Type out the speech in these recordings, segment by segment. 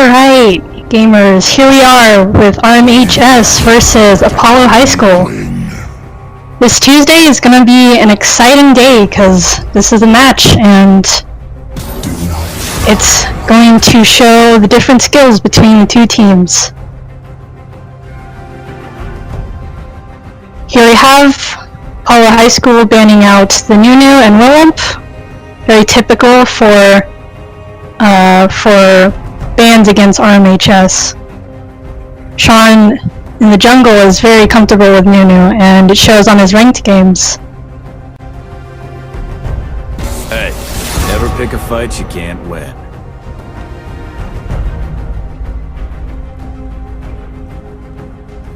Alright, gamers, here we are with RMHS versus Apollo High School. This Tuesday is going to be an exciting day because this is a match and it's going to show the different skills between the two teams. Here we have Apollo High School banning out the Nunu and Rolump, very typical for bans against RMHS. Sean in the jungle is very comfortable with Nunu, and it shows on his ranked games. Hey, never pick a fight you can't win.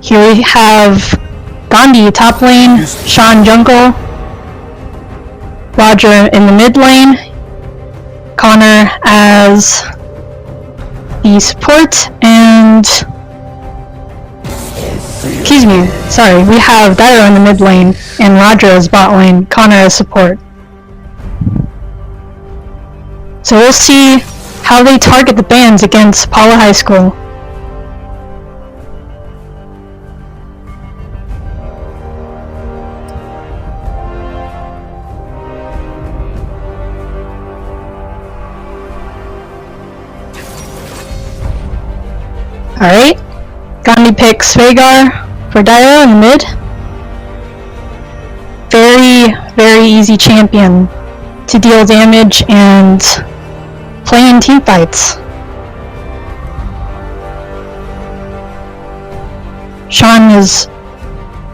Here we have Gandhi top lane, Sean jungle, Roger in the mid lane, Connor as the support, and we have Dyro in the mid lane and Roger as bot lane, Connor as support. So we'll see how they target the bans against Apollo High School. Alright, Gandhi picks Vhagar for Dyro in the mid. Very easy champion to deal damage and play in team fights. Sean is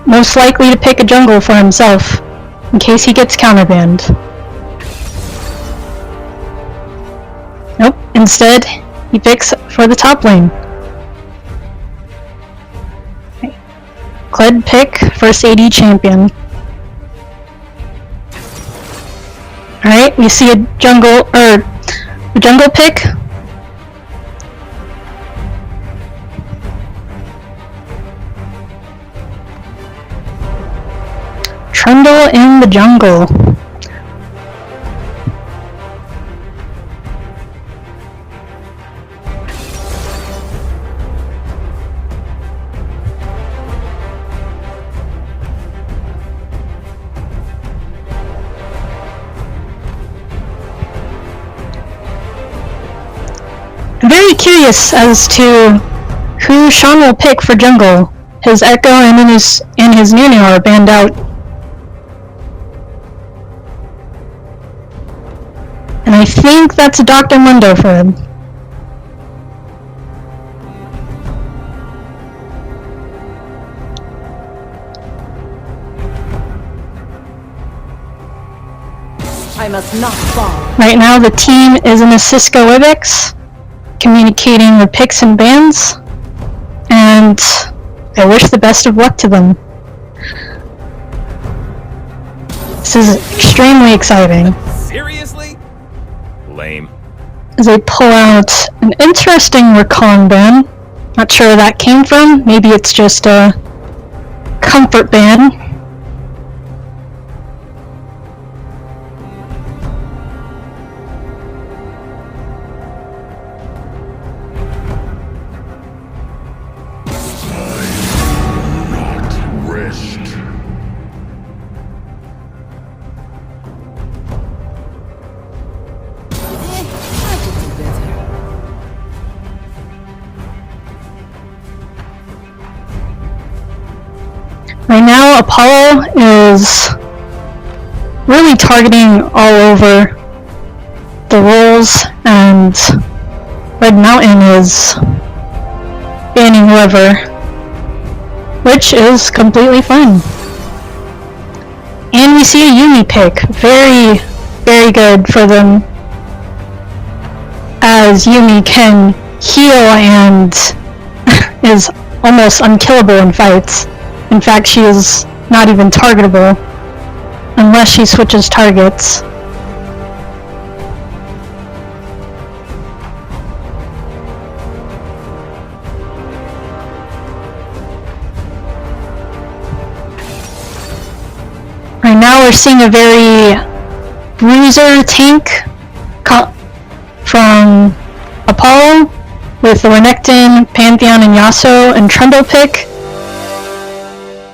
most likely to pick a jungle for himself in case he gets counterbanned. Nope, instead he picks for the top lane. Kled pick, first AD champion. Alright, we see a jungle pick. Trundle in the jungle. I'm very curious as to who Sean will pick for jungle. His Echo and his Nunu are banned out. And I think that's a Dr. Mundo for him. I must not fall. Right now the team is in a Cisco WebEx, communicating their picks and bans, and I wish the best of luck to them. This is extremely exciting. Seriously? Lame. As they pull out an interesting Rakan ban. Not sure where that came from. Maybe it's just a comfort ban. Right now, Apollo is really targeting all over the roles, and Red Mountain is banning whoever, which is completely fine. And we see a Yumi pick, very good for them, as Yumi can heal and is almost unkillable in fights. In fact, she is not even targetable unless she switches targets. Right now we're seeing a very bruiser tank from Apollo, with the Renekton, Pantheon, and Yasuo and Trundle pick.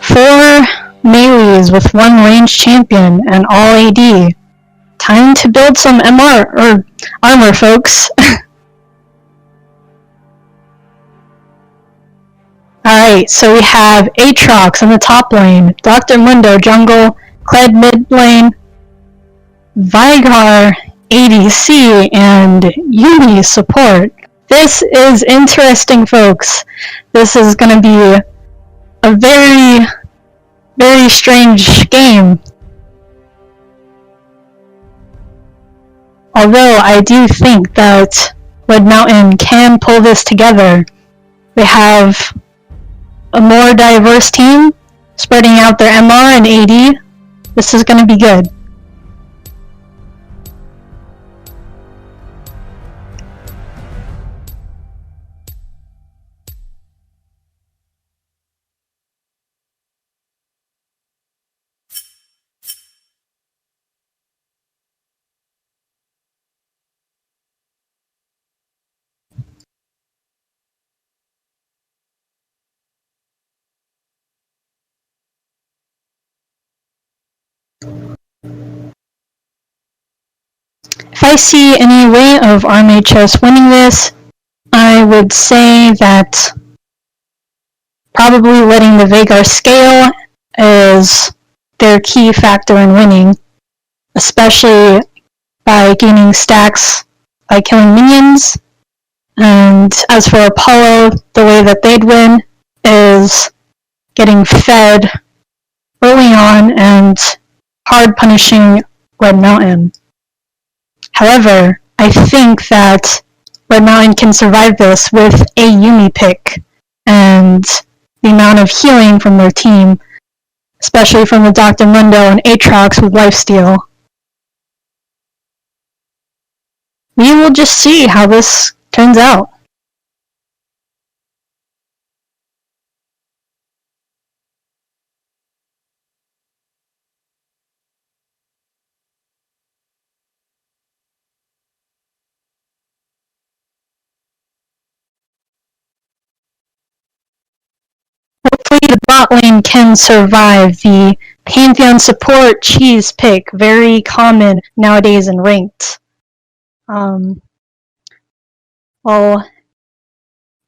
4 melees with 1 ranged champion and all AD. Time to build some armor, folks. Alright, so we have Aatrox in the top lane, Dr. Mundo jungle, Kled mid lane, Vigar ADC, and Yuumi support. This is interesting, folks. This is gonna be a very, very strange game. Although I do think that Red Mountain can pull this together. They have a more diverse team, spreading out their MR and AD. This is going to be good. If I see any way of RMHS winning this, I would say that probably letting the Vagar scale is their key factor in winning, especially by gaining stacks by killing minions. And as for Apollo, the way that they'd win is getting fed early on and hard punishing Red Mountain. However, I think that Red Mountain can survive this with a Yuumi pick and the amount of healing from their team, especially from the Dr. Mundo and Aatrox with lifesteal. We will just see how this turns out. Hopefully the bot lane can survive the Pantheon support cheese pick, very common nowadays in ranked. Well,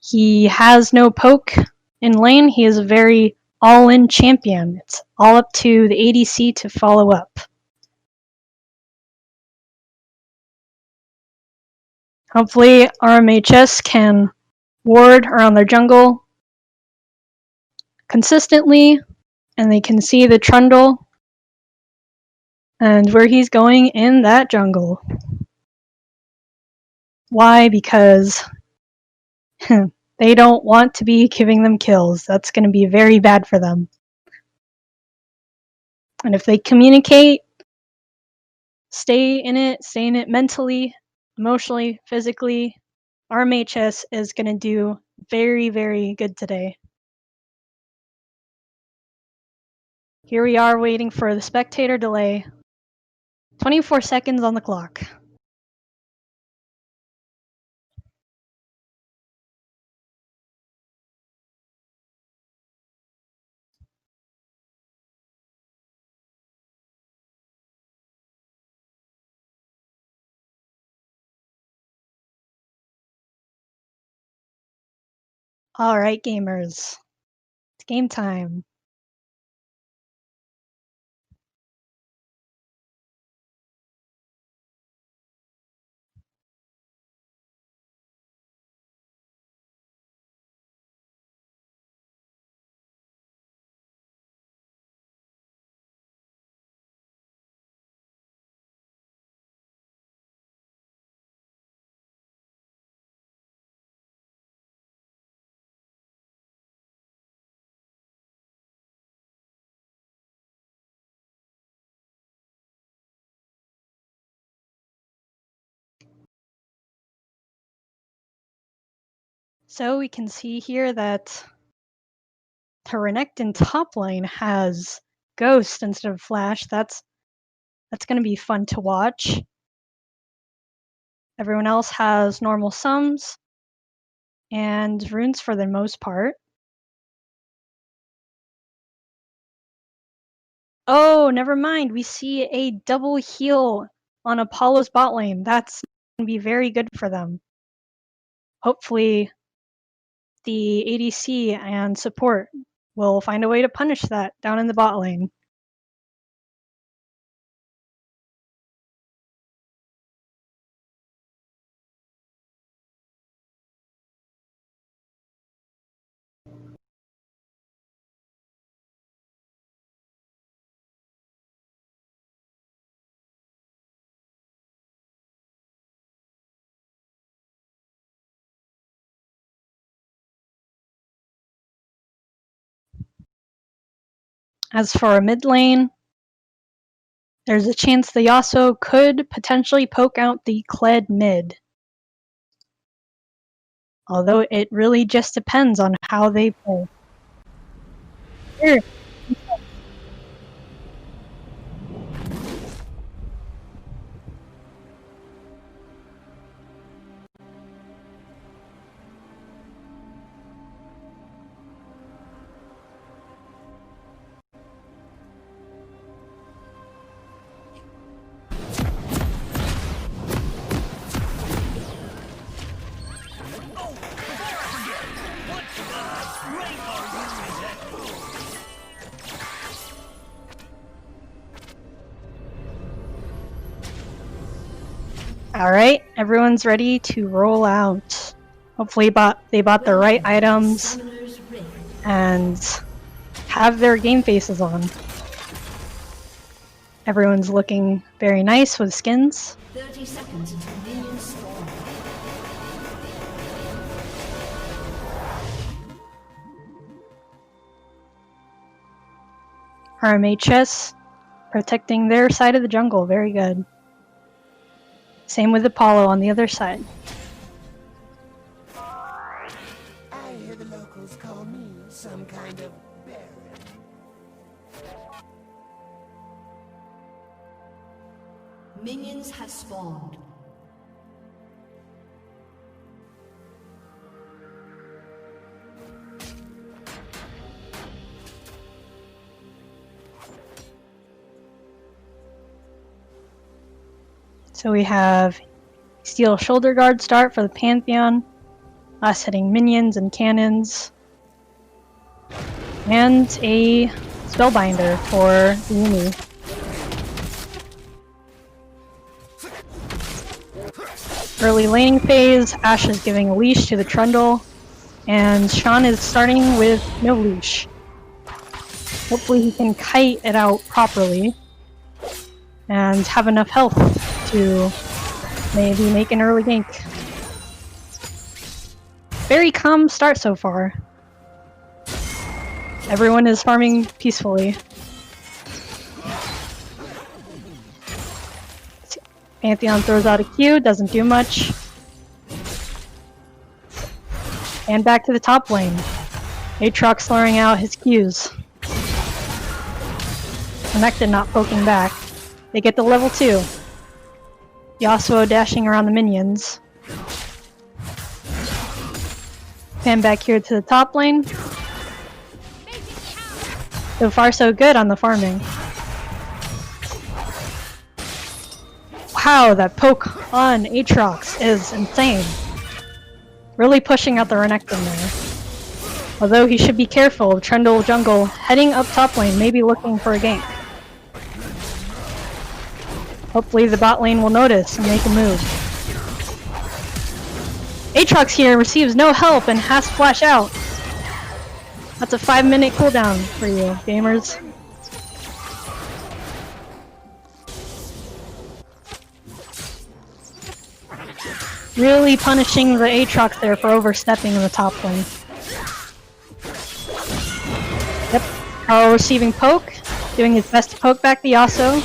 he has no poke in lane, he is a very all-in champion. It's all up to the ADC to follow up. Hopefully RMHS can ward around their jungle consistently, and they can see the Trundle and where he's going in that jungle. Why? Because they don't want to be giving them kills. That's going to be very bad for them. And if they communicate, stay in it mentally, emotionally, physically, RMHS is going to do very, very good today. Here we are waiting for the spectator delay. 24 seconds on the clock. Alright, gamers. It's game time. So we can see here that the Renekton top lane has Ghost instead of Flash. That's going to be fun to watch. Everyone else has normal sums. and runes for the most part. Oh, never mind. We see a double heal on Apollo's bot lane. That's going to be very good for them. Hopefully, the ADC and support will find a way to punish that down in the bot lane. As for a mid lane, there's a chance the Yasuo could potentially poke out the Kled mid. Although it really just depends on how they play. Here. Alright, everyone's ready to roll out. Hopefully they bought the right items and have their game faces on. Everyone's looking very nice with skins. 30 seconds until minions spawn. RMHS protecting their side of the jungle, very good. Same with Apollo on the other side. I hear the locals call me some kind of baron. Minions have spawned. So we have Steel Shoulder Guard start for the Pantheon, last hitting minions and cannons, and a Spellbinder for the Yumi. Early laning phase, Ashe is giving a leash to the Trundle, and Sean is starting with no leash. Hopefully he can kite it out properly and have enough health to maybe make an early gank. Very calm start so far. Everyone is farming peacefully. Pantheon throws out a Q, doesn't do much. And back to the top lane. Aatrox throwing out his Qs. Connected not poking back. They get the level 2. Yasuo dashing around the minions. Pan back here to the top lane. So far so good on the farming. Wow, that poke on Aatrox is insane. Really pushing out the Renekton there. Although he should be careful of Trundle jungle heading up top lane, maybe looking for a gank. Hopefully the bot lane will notice and make a move. Aatrox here receives no help and has to flash out. That's a 5-minute cooldown for you, gamers. Really punishing the Aatrox there for overstepping in the top lane. Yep, Carl receiving poke, doing his best to poke back the Yasuo.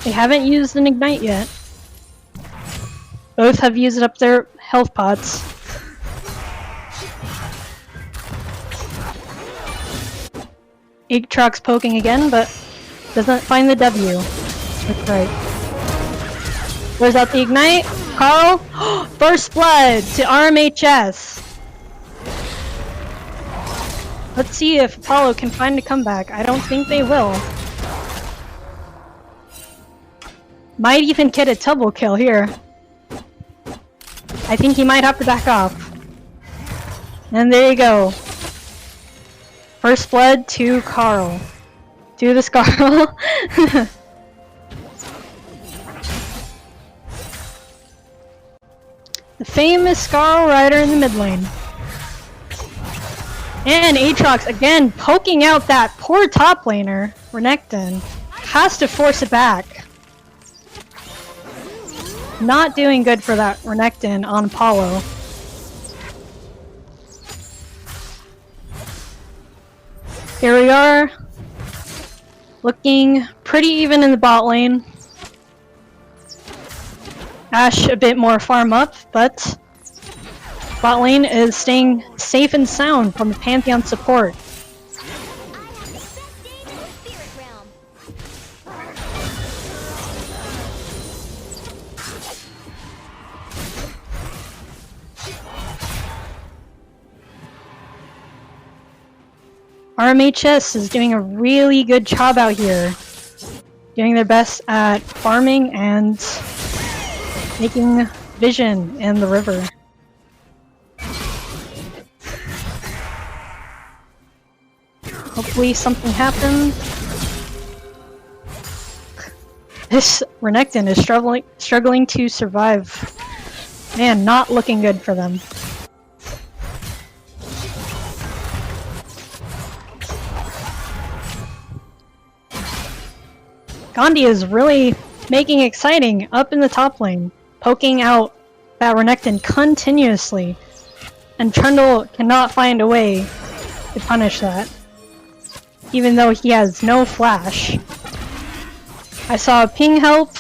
They haven't used an Ignite yet. Both have used up their health pots. Aatrox poking again, but doesn't find the W. That's right. Where's out the ignite? Carl? First blood to RMHS. Let's see if Apollo can find a comeback. I don't think they will. Might even get a double kill here. I think he might have to back off. And there you go. First blood to Carl. Do this, Carl. The famous Scarl Rider in the mid lane. And Aatrox again poking out that poor top laner, Renekton. Has to force it back. Not doing good for that Renekton on Apollo. Here we are. Looking pretty even in the bot lane. Ashe a bit more farm up, but bot lane is staying safe and sound from the Pantheon support. RMHS is doing a really good job out here. Doing their best at farming and making vision in the river. Hopefully something happens. This Renekton is struggling to survive. Man, not looking good for them. Gandhi is really making it exciting up in the top lane, poking out that Renekton continuously, and Trundle cannot find a way to punish that, even though he has no flash. I saw a ping help.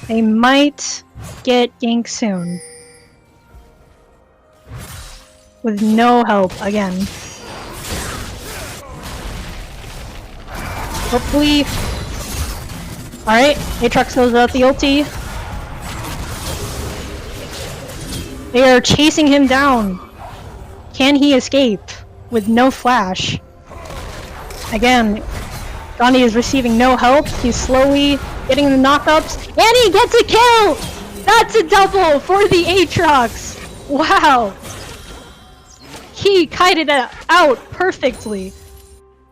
They might get ganked soon. With no help again. Hopefully. Alright, Aatrox goes out the ulti. They are chasing him down. Can he escape with no flash? Again, Gandhi is receiving no help. He's slowly getting the knockups, and he gets a kill! That's a double for the Aatrox! Wow! He kited it out perfectly.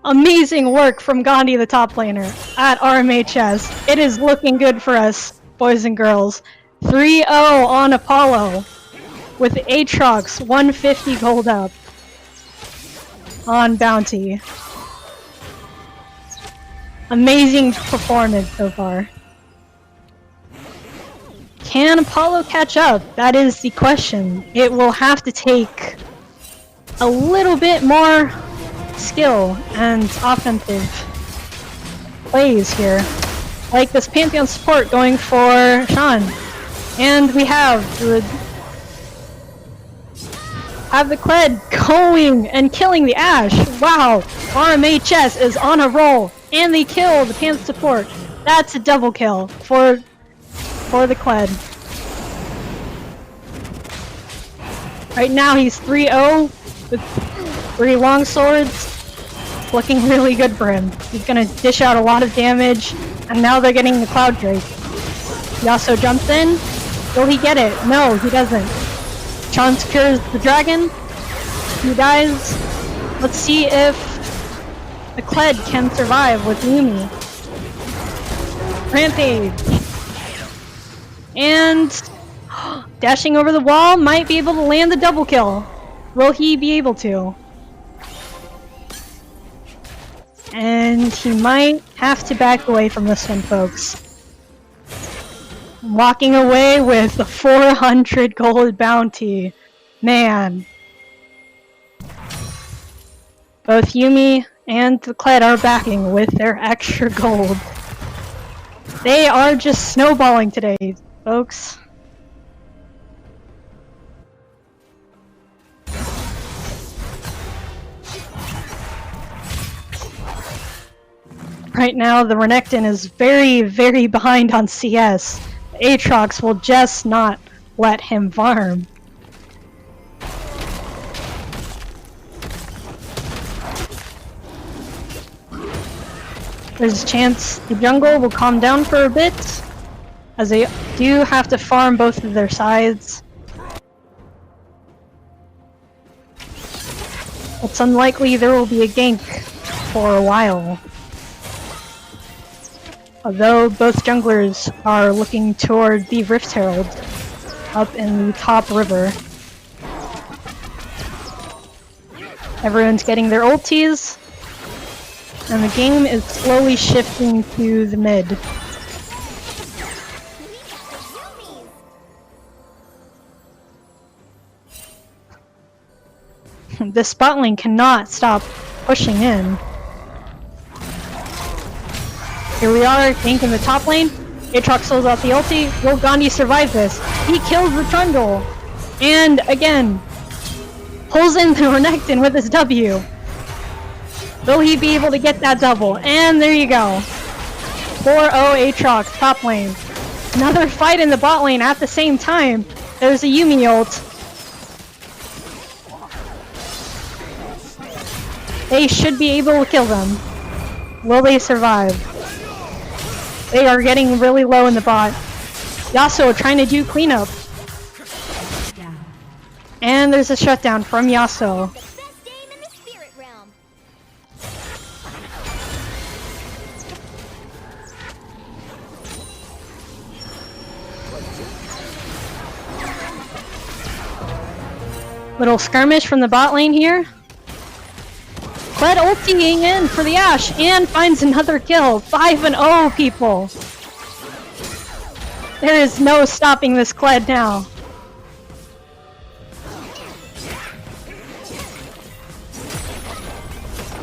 Amazing work from Gandhi, the top laner, at RMHS. It is looking good for us, boys and girls. 3-0 on Apollo, with Aatrox 150 gold up on Bounty. Amazing performance so far. Can Apollo catch up? That is the question. It will have to take a little bit more skill and offensive plays here. Like this Pantheon support going for Sean. And we have the Kled going and killing the Ashe. Wow, RMHS is on a roll. And they kill the Pantheon support. That's a double kill for the Kled. Right now he's 3-0 with 3 long swords. Looking really good for him. He's gonna dish out a lot of damage, and now they're getting the Cloud Drake. He also jumps in. Will he get it? No, he doesn't. Sean secures the dragon. He dies. Let's see if the Kled can survive with Yumi. Rampage. And dashing over the wall, might be able to land the double kill. Will he be able to? And he might have to back away from this one, folks. Walking away with the 400 gold bounty. Man. Both Yumi and the Kled are backing with their extra gold. They are just snowballing today, folks. Right now, the Renekton is very, very behind on CS. Aatrox will just not let him farm. There's a chance the jungle will calm down for a bit, as they do have to farm both of their sides. It's unlikely there will be a gank for a while. Although both junglers are looking toward the Rift Herald up in the top river. Everyone's getting their ultis, and the game is slowly shifting to the mid. This bot lane cannot stop pushing in. Here we are, gank in the top lane. Aatrox souls out the ulti. Will Gandhi survive this? He kills the Trundle! And again, pulls in the Renekton with his W. Will he be able to get that double? And there you go. 4-0 Aatrox, top lane. Another fight in the bot lane at the same time. There's a Yuumi ult. They should be able to kill them. Will they survive? They are getting really low in the bot. Yasuo trying to do cleanup. And there's a shutdown from Yasuo. Little skirmish from the bot lane here. Kled ulting in for the Ashe and finds another kill. 5-0, people. There is no stopping this Kled now.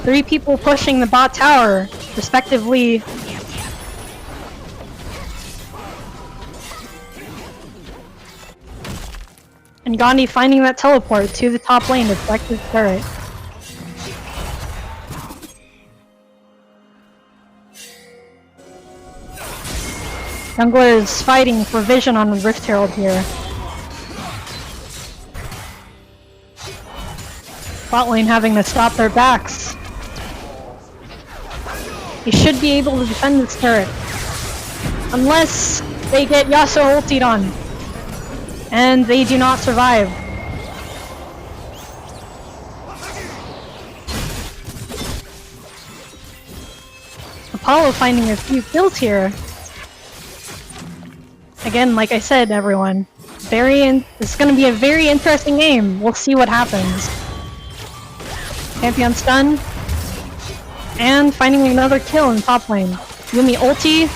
Three people pushing the bot tower, respectively. And Gandhi finding that teleport to the top lane to deflect his turret. Jungler is fighting for vision on Rift Herald here. Bot lane having to stop their backs. He should be able to defend this turret. Unless they get Yasuo ultied on. And they do not survive. Apollo finding a few kills here. Again, like I said, everyone, it's going to be a very interesting game. We'll see what happens. Pantheon stun. And finding another kill in top lane. Yuumi ulti.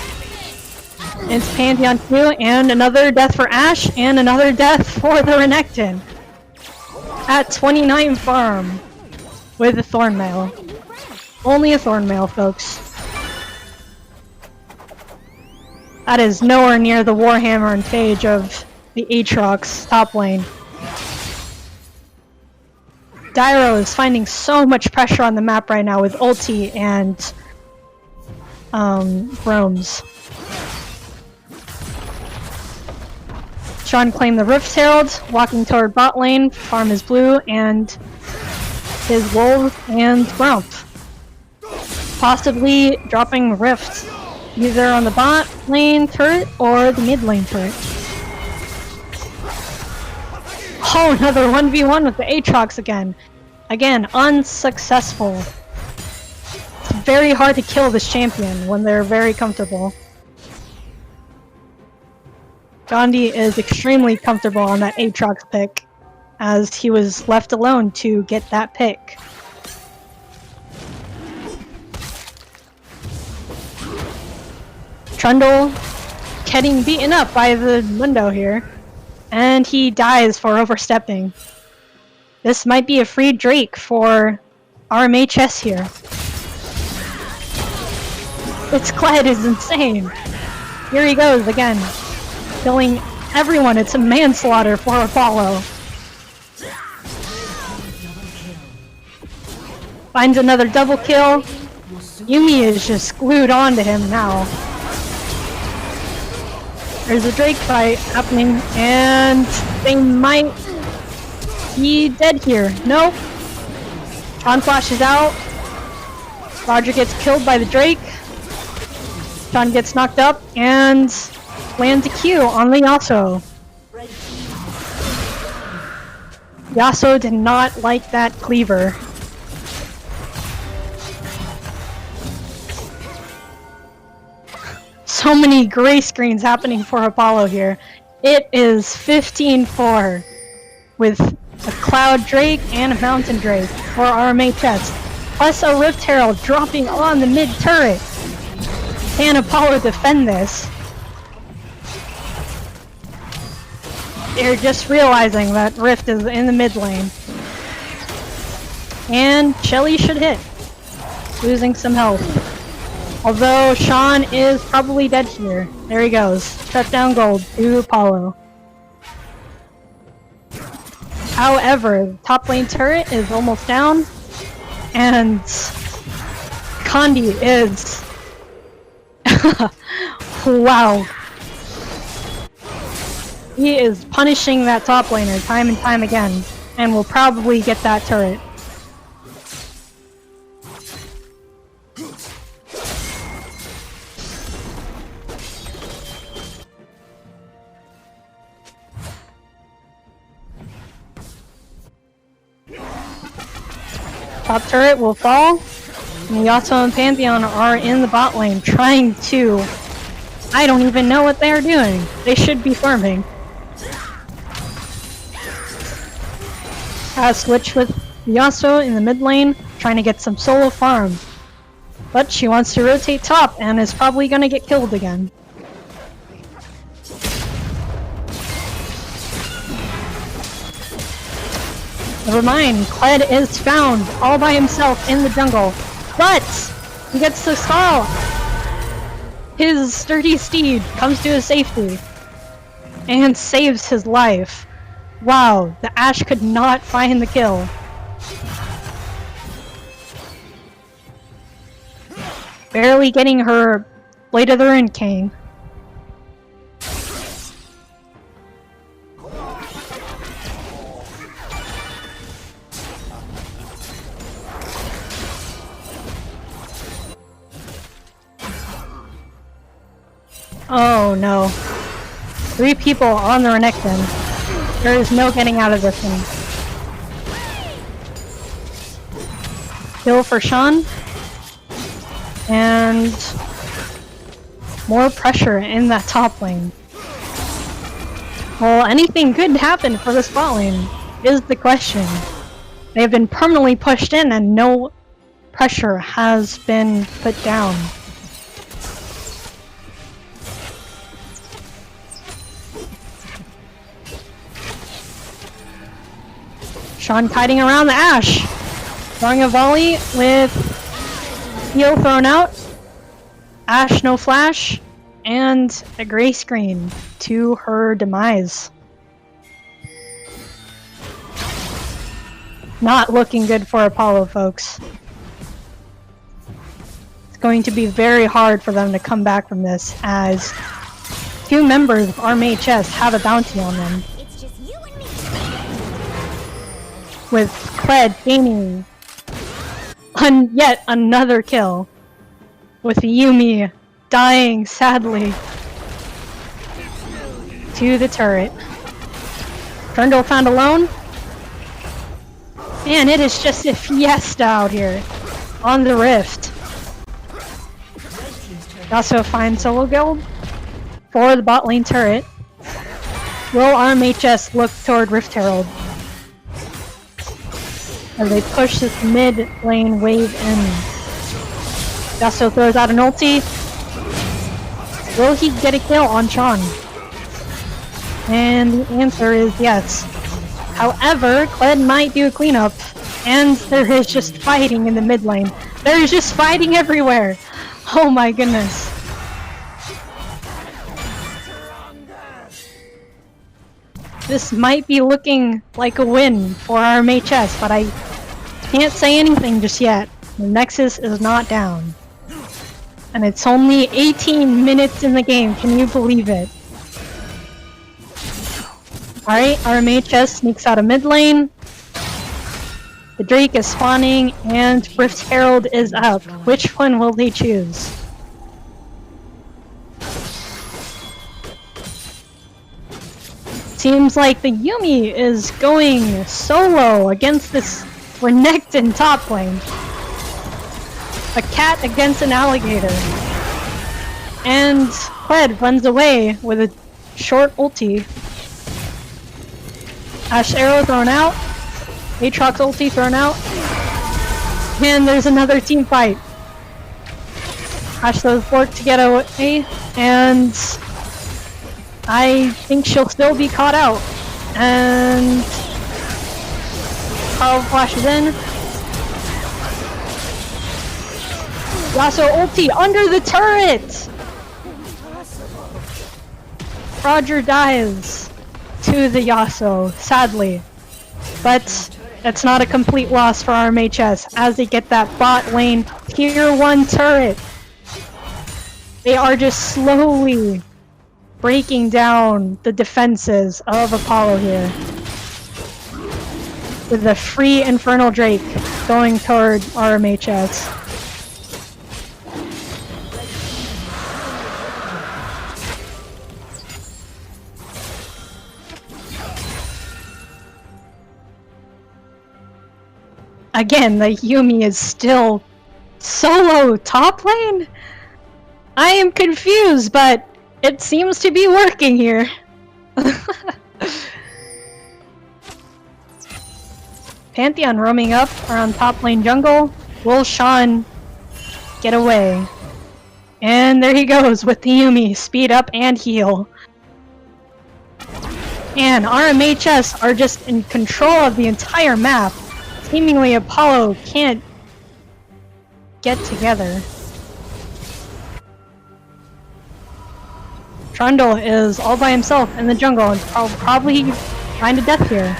It's Pantheon 2, and another death for Ashe, and another death for the Renekton. At 29 farm. With a Thornmail. Only a Thornmail, folks. That is nowhere near the Warhammer and Phage of the Aatrox top lane. Dyro is finding so much pressure on the map right now with ulti and Roams. Trying to claim the Rift Herald, walking toward bot lane, farm is blue, and his wolves and Grump. Possibly dropping Rift. Either on the bot lane turret or the mid lane turret. Oh, another 1v1 with the Aatrox again. Again, unsuccessful. It's very hard to kill this champion when they're very comfortable. Gandhi is extremely comfortable on that Aatrox pick, as he was left alone to get that pick. Trundle getting beaten up by the Mundo here, and he dies for overstepping. This might be a free Drake for RMHS here. Its Kled is insane. Here he goes again, killing everyone. It's a manslaughter for Apollo. Finds another double kill. Yuumi is just glued onto him now. There's a Drake fight happening, and they might be dead here. Nope. Sean flashes out. Roger gets killed by the Drake. Sean gets knocked up and lands a Q on the Yasuo. Yasuo did not like that cleaver. So many gray screens happening for Apollo here. It is 15-4 with a Cloud Drake and a Mountain Drake for RMHS, plus a Rift Herald dropping on the mid turret. Can Apollo defend this? They're just realizing that Rift is in the mid lane. And Shelly should hit, losing some health. Although Sean is probably dead here. There he goes. Shutdown gold to Apollo. However, top lane turret is almost down. And Condi is... wow. He is punishing that top laner time and time again. And will probably get that turret. Top turret will fall, and Yasuo and Pantheon are in the bot lane trying to... I don't even know what they're doing. They should be farming. Switch with Yasuo in the mid lane, trying to get some solo farm. But she wants to rotate top and is probably gonna get killed again. Never mind, Kled is found all by himself in the jungle, but he gets the Snarl. His sturdy steed comes to his safety and saves his life. Wow, the Ashe could not find the kill. Barely getting her Blade of the Ruined King. Oh no. 3 people on the Renekton. There is no getting out of this one. Kill for Sean. And more pressure in that top lane. Well, anything could happen for this bot lane is the question. They have been permanently pushed in and no pressure has been put down. Sean kiting around the Ashe, throwing a volley with heal thrown out, Ashe no flash, and a gray screen to her demise. Not looking good for Apollo, folks. It's going to be very hard for them to come back from this, as 2 members of RMHS have a bounty on them. With Kled gaining yet another kill, with Yumi dying sadly to the turret. Trundle found alone, and it is just a fiesta out here on the Rift. Also find solo guild for the bot lane turret. Will RMHS look toward Rift Herald as they push this mid lane wave in? Yasuo throws out an ulti. Will he get a kill on Sean? And the answer is yes. However, Kled might do a cleanup, and there is just fighting in the mid lane. There is just fighting everywhere. Oh my goodness. This might be looking like a win for RMHS, but I can't say anything just yet. The Nexus is not down. And it's only 18 minutes in the game, can you believe it? Alright, RMHS sneaks out of mid lane. The Drake is spawning, and Rift Herald is up. Which one will they choose? Seems like the Yuumi is going solo against this Renekton top lane. A cat against an alligator. And Kled runs away with a short ulti. Ash arrow thrown out. Aatrox ulti thrown out. And there's another team fight. Ash throws fork to get away, and I think she'll still be caught out. And Carl flashes in. Yasuo ulti under the turret! Roger dies to the Yasuo, sadly. But it's not a complete loss for RMHS as they get that bot lane tier 1 turret. They are just slowly breaking down the defenses of Apollo here. With a free Infernal Drake going toward RMHS. Again, the Yuumi is still solo top lane? I am confused, but it seems to be working here. Pantheon roaming up around top lane jungle. Will Sean get away? And there he goes with the Yuumi. Speed up and heal. And RMHS are just in control of the entire map. Seemingly Apollo can't get together. Trundle is all by himself in the jungle and probably trying to death here.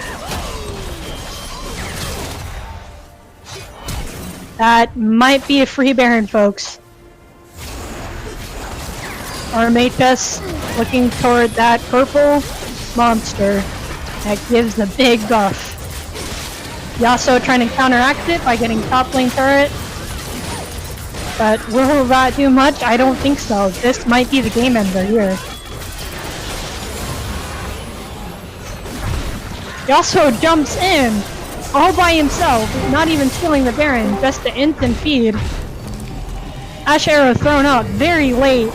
That might be a free Baron, folks. RMHS looking toward that purple monster that gives a big buff. Yasuo trying to counteract it by getting top lane turret. But will that do much? I don't think so. This might be the game ender here. Yasuo jumps in all by himself, not even stealing the Baron, just to instant feed. Ash arrow thrown out very late.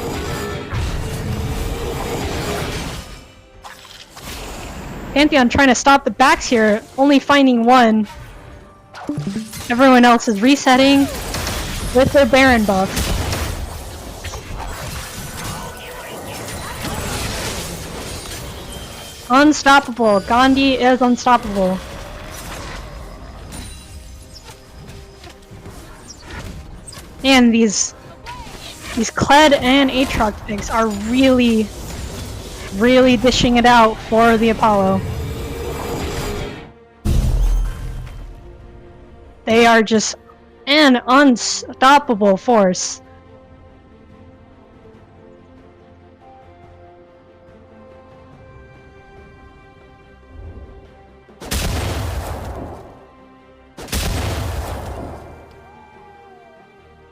Pantheon trying to stop the backs here, only finding one. Everyone else is resetting with their Baron buff. Unstoppable. Gandhi is unstoppable. And these Kled and Aatrox picks are really dishing it out for the Apollo. They are just an unstoppable force.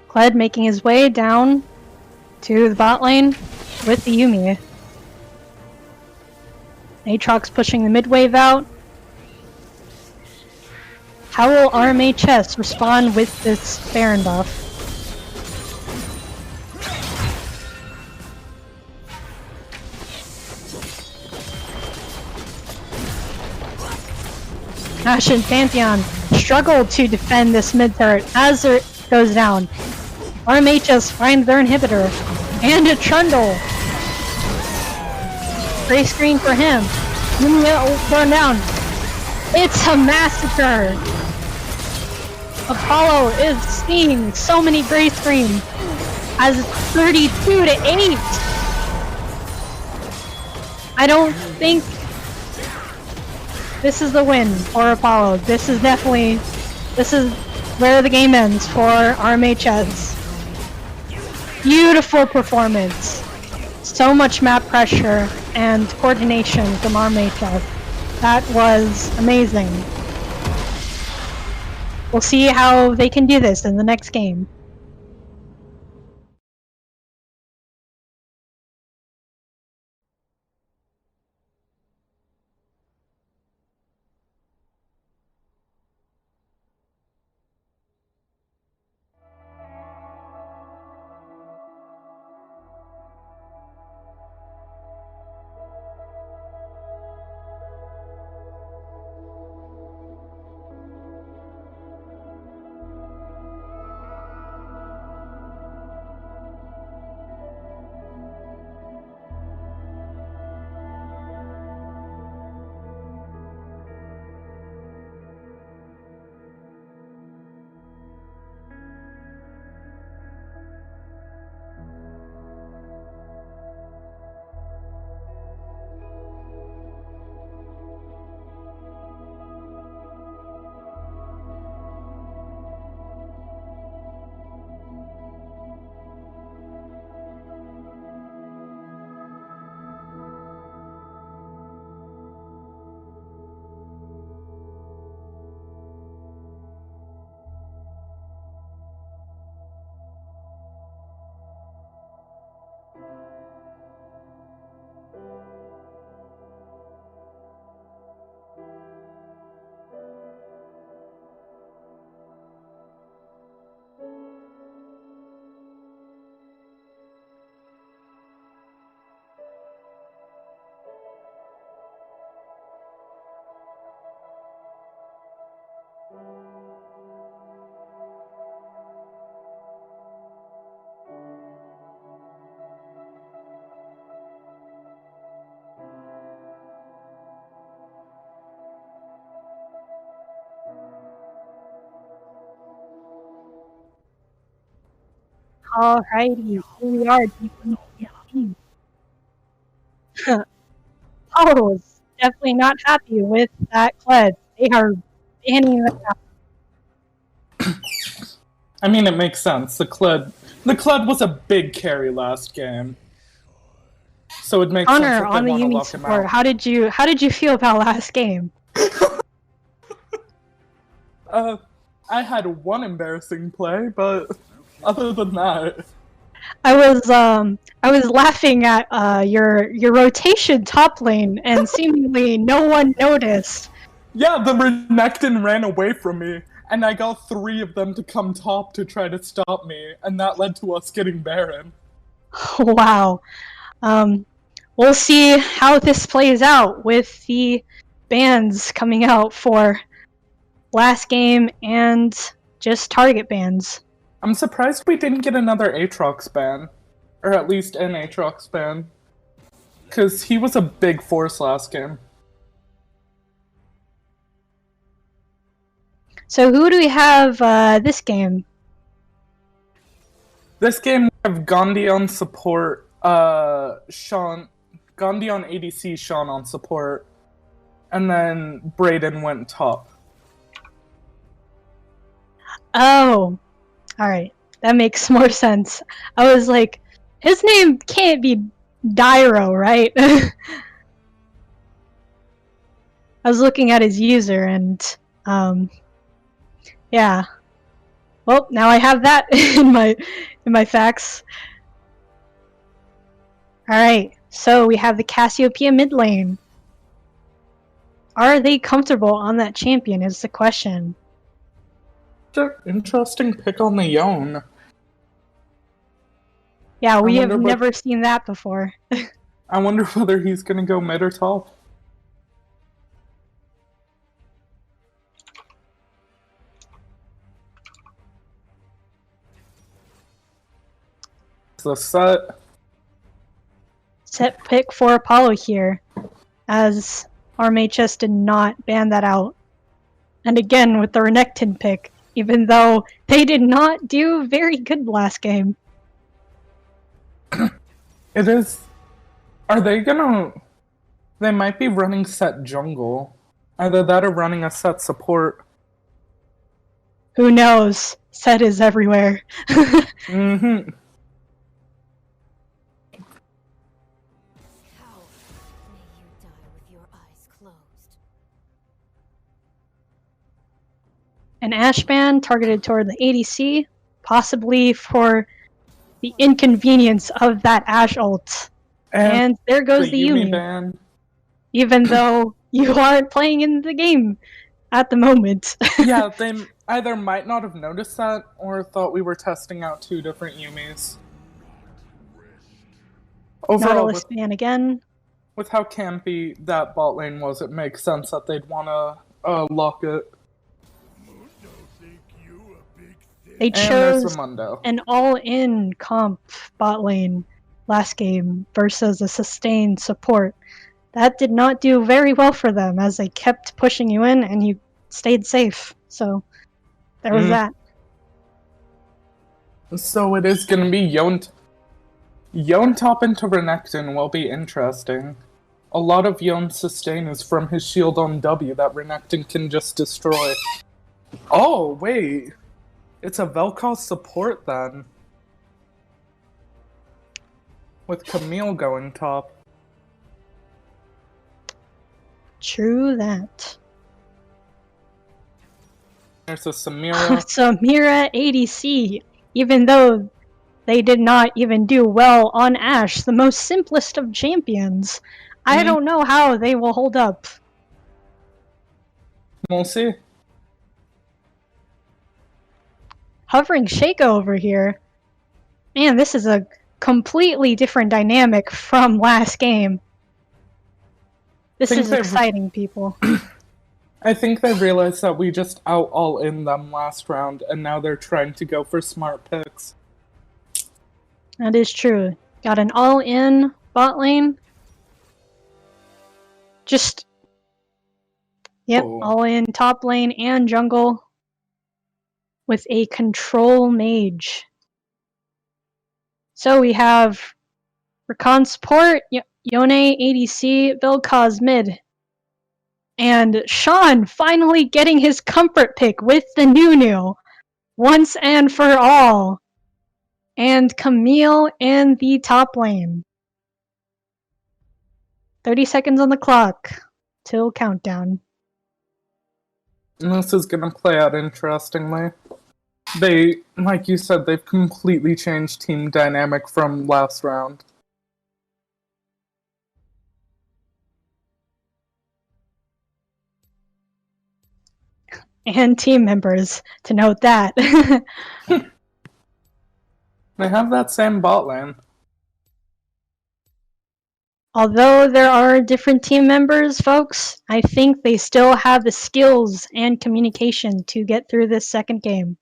Kled making his way down to the bot lane with the Yuumi. Aatrox pushing the mid wave out. How will RMHS respond with this Baron buff? Ash and Pantheon struggle to defend this mid turret as it goes down. RMHS find their inhibitor and a Trundle. Gray screen for him. Yuumi thrown down. It's a massacre. Apollo is seeing so many gray screens as it's 32-8. I don't think this is the win for Apollo. This is where the game ends for RMHS. Beautiful performance. So much map pressure and coordination from RMHS. That was amazing. We'll see how they can do this in the next game. Alrighty, here we are. Apollo is definitely not happy with that Kled. They are banning that. I mean, it makes sense. The Kled was a big carry last game, so it makes sense Honor that on they the want to Yumi lock him support. out. How did you feel about last game? I had one embarrassing play, but other than that, I was laughing at your rotation top lane, and seemingly no one noticed. yeah, the Renekton ran away from me, and I got 3 of them to come top to try to stop me, and that led to us getting Baron. Wow. We'll see how this plays out with the bans coming out for last game and just target bans. I'm surprised we didn't get another Aatrox ban, or at least an Aatrox ban, because he was a big force last game. So who do we have this game? This game we have Gandhi on support, Gandhi on ADC, Sean on support, and then Brayden went top. Oh, alright. That makes more sense. I was like, his name can't be Dyro, right? I was looking at his user and, yeah. Well, now I have that in my facts. Alright, so we have the Cassiopeia mid lane. Are they comfortable on that champion is the question. Interesting pick on the Yone. Yeah, we have never seen that before. I wonder whether he's gonna go mid or top. The set pick for Apollo here, as RMHS did not ban that out. And again with the Renekton pick, even though they did not do very good last game. It is. Are they gonna? They might be running set jungle. Either that or running a set support. Who knows? Set is everywhere. Mm-hmm. Coward, may you die with your eyes closed. an Ashe ban targeted toward the ADC, possibly for the inconvenience of that Ashe ult. And there goes the Yuumi. ban. Even though you aren't playing in the game at the moment. Yeah, they either might not have noticed that or thought we were testing out two different Yumis. Overall, Nautilus ban again. with how campy that bot lane was, it makes sense that they'd want to lock it. They And there's chose Ramundo. an all-in comp bot lane last game versus a sustained support. That did not do very well for them as they kept pushing you in and you stayed safe. So there was that. So it is going to be Yone top into Renekton will be interesting. A lot of Yone's sustain is from his shield on W that Renekton can just destroy. Oh, wait. It's a Vel'Koz support then. With Camille going top. True that. There's a Samira. Samira ADC, even though they did not even do well on Ashe, the most simplest of champions, I don't know how they will hold up. We'll see. Hovering Shaco over here. Man, this is a completely different dynamic from last game. This is exciting, people. I think they realized that we just all-in them last round, and now they're trying to go for smart picks. That is true. Got an all-in bot lane. Just... Yep, all in top lane and jungle. With a control mage. So we have Rakan support, Yone ADC, Vel'Koz mid. And Sean finally getting his comfort pick with the Nunu. Once and for all. And Camille in the top lane. 30 seconds on the clock. Till countdown. And this is gonna play out interestingly. They, like you said, they've completely changed team dynamic from last round. And team members, to note that. They have that same bot lane. Although there are different team members, folks, I think they still have the skills and communication to get through this second game.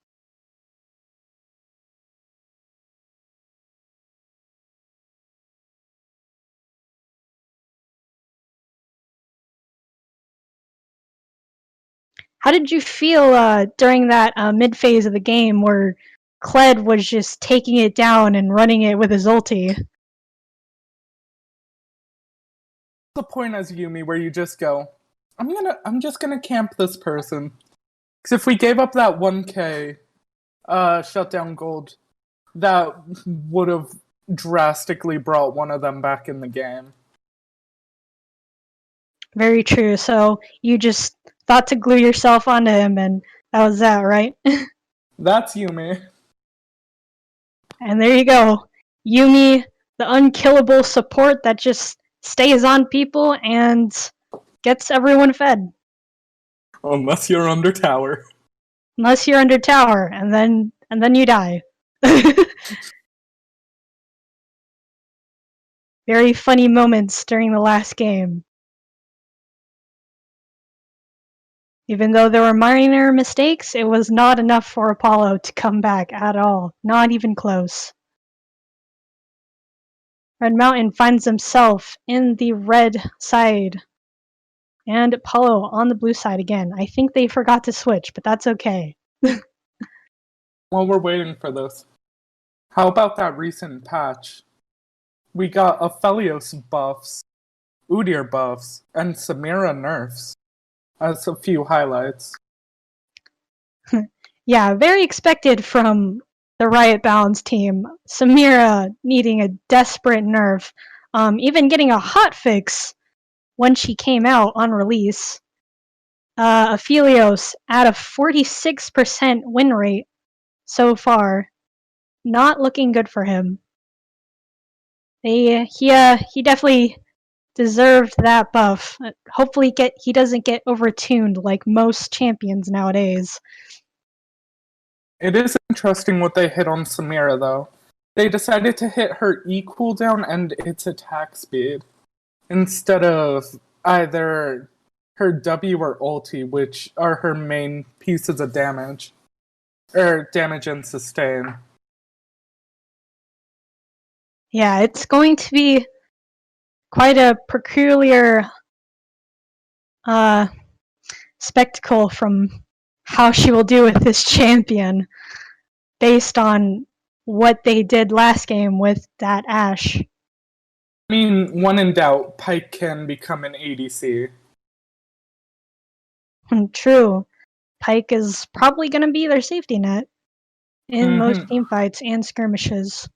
How did you feel during that mid phase of the game where Kled was just taking it down and running it with his ulti? The point as Yuumi where you just go, I'm just gonna camp this person. Because if we gave up that 1k shutdown gold, that would have drastically brought one of them back in the game. Very true. So you just thought to glue yourself onto him, and that was that, right? That's Yuumi. And there you go. Yuumi, the unkillable support that just stays on people and gets everyone fed. Unless you're under tower. Unless you're under tower, and then you die. Very funny moments during the last game. Even though there were minor mistakes, it was not enough for Apollo to come back at all. Not even close. Red Mountain finds himself in the red side. And Apollo on the blue side again. I think they forgot to switch, but that's okay. While we're waiting for this, how about that recent patch? We got Aphelios buffs, Udyr buffs, and Samira nerfs. As a few highlights. Yeah, very expected from the Riot Balance team. Samira needing a desperate nerf. Even getting a hotfix when she came out on release. Aphelios at a 46% win rate so far. Not looking good for him. He definitely deserved that buff. Hopefully he doesn't get overtuned like most champions nowadays. It is interesting what they hit on Samira, though. They decided to hit her E cooldown and its attack speed, instead of either her W or ulti, which are her main pieces of damage. Or damage and sustain. Yeah, it's going to be quite a peculiar spectacle from how she will do with this champion based on what they did last game with that Ashe. I mean, when in doubt, Pyke can become an ADC. True. Pyke is probably going to be their safety net in most teamfights and skirmishes.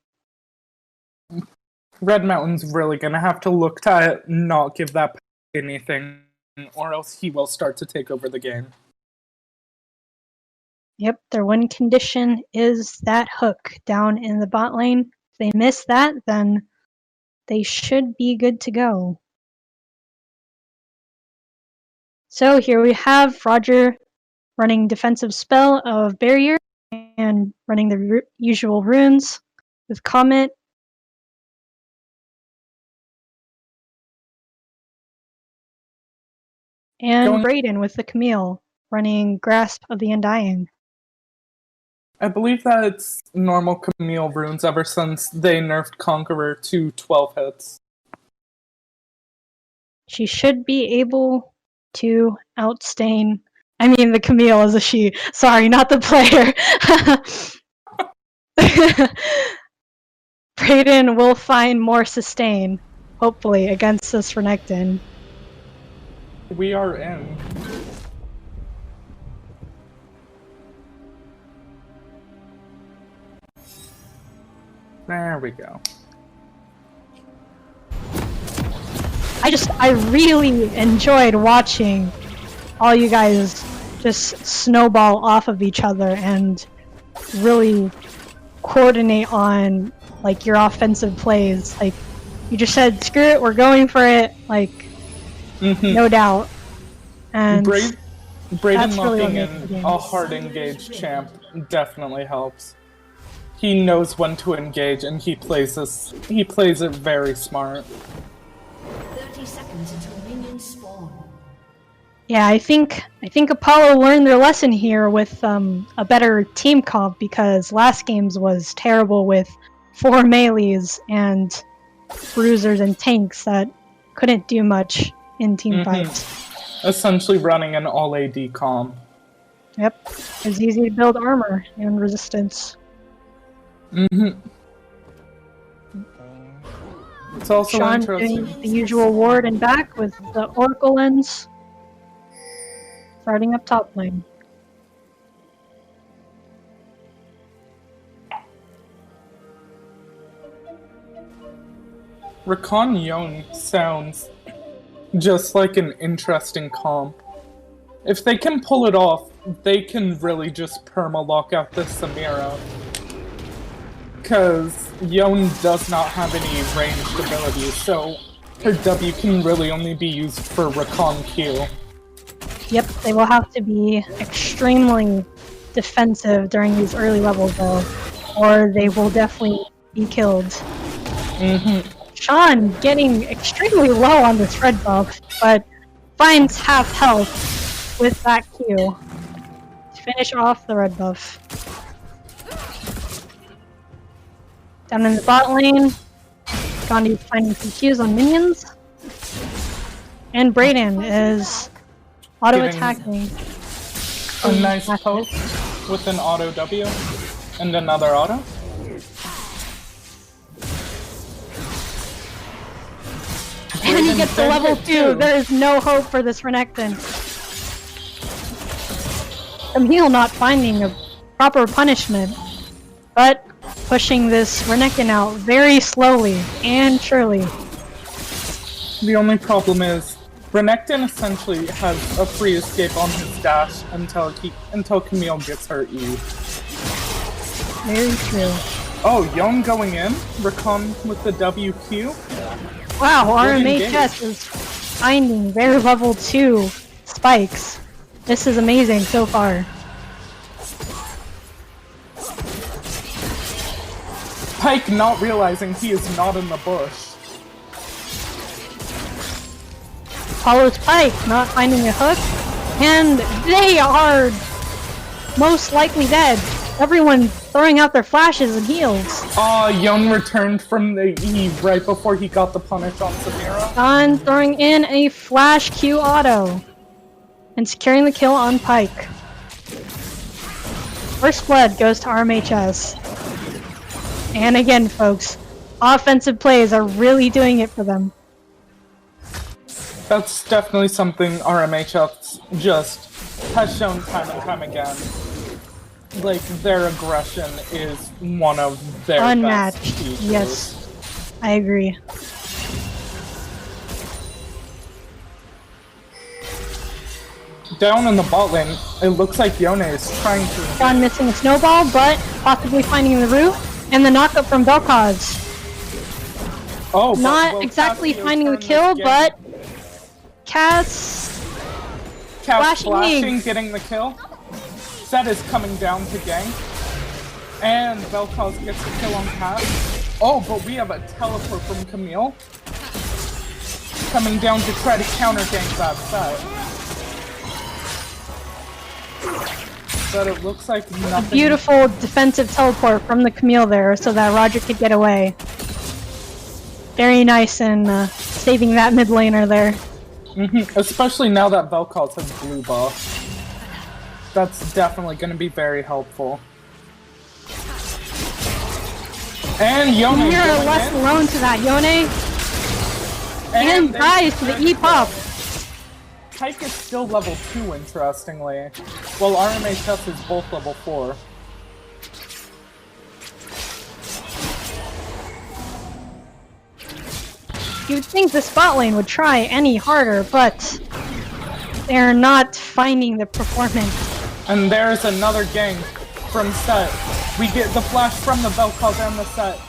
Red Mountain's really gonna have to look to not give that anything, or else he will start to take over the game. Yep, their one condition is that hook down in the bot lane. If they miss that, then they should be good to go. So here we have Roger running defensive spell of barrier and running the usual runes with Comet. And Brayden with the Camille running Grasp of the Undying. I believe that it's normal Camille runes ever since they nerfed Conqueror to 12 hits. She should be able to outstain. I mean, the Camille is a she. Sorry, not the player. Brayden will find more sustain, hopefully, against this Renekton. We are in. There we go. I really enjoyed watching all you guys just snowball off of each other and really coordinate on like your offensive plays. Like you just said, screw it, we're going for it. Like no doubt. And Brayden locking in a hard engaged champ definitely helps. He knows when to engage, and he plays it very smart. 30 seconds until minions spawn. Yeah, I think Apollo learned their lesson here with a better team comp, because last game's was terrible with 4 melees and bruisers and tanks that couldn't do much in team fights. Essentially running an all AD comp. Yep, it's easy to build armor and resistance. It's also Sean interesting. doing the usual ward and back with the Oracle lens. Starting up top lane. Rakan Yone sounds just like an interesting comp. If they can pull it off, they can really just perma-lock out this Samira. Because Yone does not have any ranged abilities, so her W can really only be used for Rakan Q. Yep, they will have to be extremely defensive during these early levels though, or they will definitely be killed. Sean getting extremely low on this red buff, but finds half health with that Q to finish off the red buff. Down in the bot lane, Gandhi's finding some Qs on minions. And Brayden is auto-attacking. A nice poke with an auto W and another auto. And he gets to level 2! There is no hope for this Renekton. Camille not finding a proper punishment, but pushing this Renekton out very slowly and surely. The only problem is Renekton essentially has a free escape on his dash until Camille gets her E. Very true. Oh, Yone going in? Recon with the WQ? Wow, Good RMHS is finding their level 2 spikes. This is amazing so far. Pyke not realizing he is not in the bush. Follows Pyke, not finding a hook, and they are most likely dead. Everyone throwing out their flashes and heals. Yone returned from the E right before he got the punish on Samira. Sean throwing in a flash Q auto and securing the kill on Pyke. First blood goes to RMHS. And again, folks, offensive plays are really doing it for them. That's definitely something RMHS just has shown time and time again. Like, their aggression is one of their Unmatched. best features. Yes, I agree. Down in the bot lane, it looks like Yone is trying to... Sean missing a snowball, but possibly finding the roof, and the knockup from Vel'Koz. Oh, but Not will exactly Cassio finding the turn kill, this but game? Cass Cass flashing flashing, legs. getting the kill. Zed is coming down to gank. And Vel'Koz gets the kill on Cass. Oh, but we have a teleport from Camille. Coming down to try to counter gank that Zed. But it looks like nothing... Beautiful defensive teleport from the Camille there so that Roger could get away. Very nice in saving that mid laner there. Especially now that Vel'Koz has blue buff. That's definitely going to be very helpful. And Yone You're going less in. alone to that, Yone. And they dies to the turn E-pop. Pyke is still level 2, interestingly, while RMHS is both level 4. You'd think the spot lane would try any harder, but they're not finding the performance. And there's another gang from Set. We get the flash from the Vel'Koz and the Set.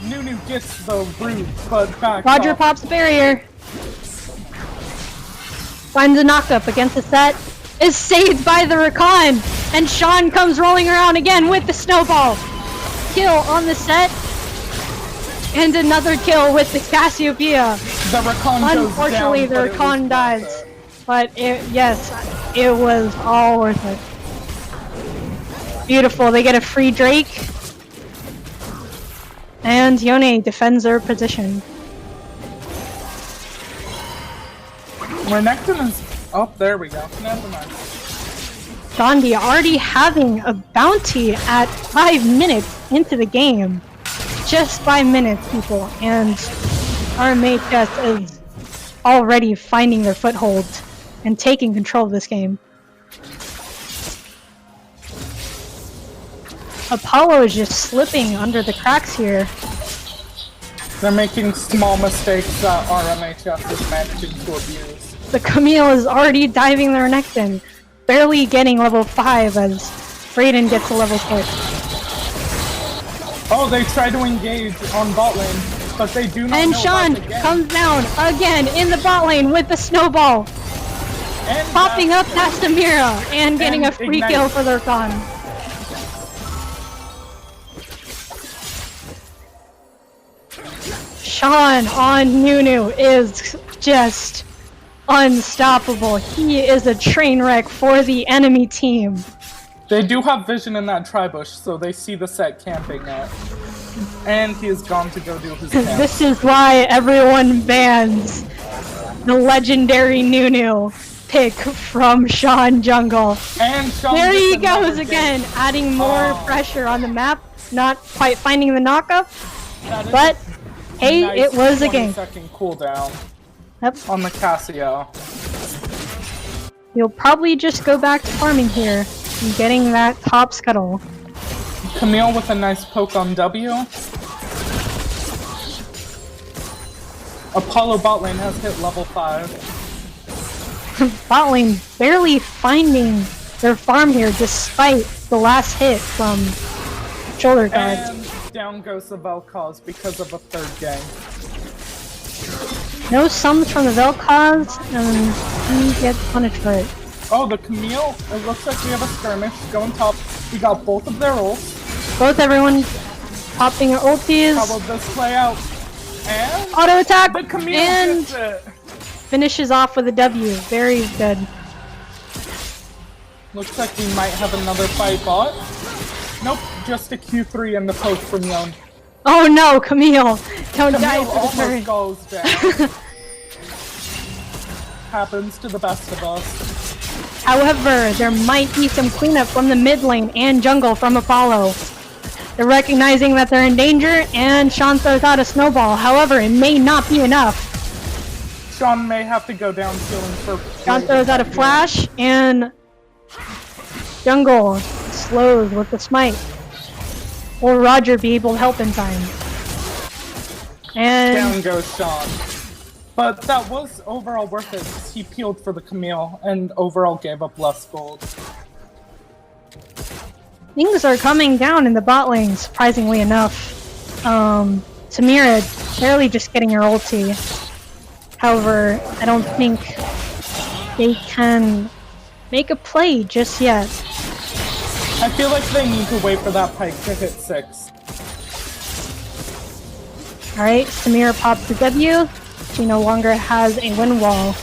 Nunu gets the root, but back Roger off. pops barrier. Finds a knockup against the Set. Is saved by the Rakan. And Sean comes rolling around again with the snowball. Kill on the Set. And another kill with the Cassiopeia. The Rakan goes Unfortunately, down, the but it was Rakan worth dies. it. But yes, it was all worth it. Beautiful, they get a free Drake. And Yone defends their position. Renekton is... Oh, there we go. Never mind. Gandhi already having a bounty at 5 minutes into the game. Just 5 minutes, people. And RMHS is already finding their foothold and taking control of this game. Apollo is just slipping under the cracks here. They're making small mistakes that RMHS is managing to abuse. The Camille is already diving the Renekton, barely getting level 5 as Brayden gets to level 6. Oh, they try to engage on bot lane, but they do not And know Sean about the game. comes down again in the bot lane with the snowball, And popping up past Amira and getting a And free Ignite. kill for their con. Sean on Nunu is just unstoppable. He is a train wreck for the enemy team. They do have vision in that tri-bush, so they see the Set camping it. And he has gone to go do his camp. This is why everyone bans the legendary Nunu pick from Sean Jungle. And Sean There gets he another goes game. again, adding more Oh. pressure on the map. Not quite finding the knockup, That is but hey, nice it was a game. 20-second cooldown Yep. on the Cassio. You'll probably just go back to farming here and getting that top scuttle. Camille with a nice poke on W. Apollo bot lane has hit level 5. Bot lane barely finding their farm here despite the last hit from shoulder guards. And down goes the Vel'Koz because of a third gang. No sums from the Vel'Koz, and he gets punished for it. Oh, the Camille. It looks like we have a skirmish. Going top. We got both of their ults. Everyone popping their ultis. How will this play out? And Auto attack the Camille and gets it. finishes off with a W. Very good. Looks like we might have another fight bot. Nope, just a Q3 in the post from Young. Oh no, Camille! Don't die Camille for the turret. almost goes down. Happens to the best of us. However, there might be some cleanup from the mid lane and jungle from Apollo. They're recognizing that they're in danger, and Sean throws out a snowball. However, it may not be enough. Sean may have to go down feeling for... Sean throws out a flash, and jungle slows with the smite. Will Roger be able to help in time? And Down goes Sean. But that was overall worth it. He peeled for the Camille and overall gave up less gold. things are coming down in the bot lane, surprisingly enough. Samira barely just getting her ulti. However, I don't think they can make a play just yet. I feel like they need to wait for that pike to hit 6. Alright, Samira pops the W. She no longer has a wind wall.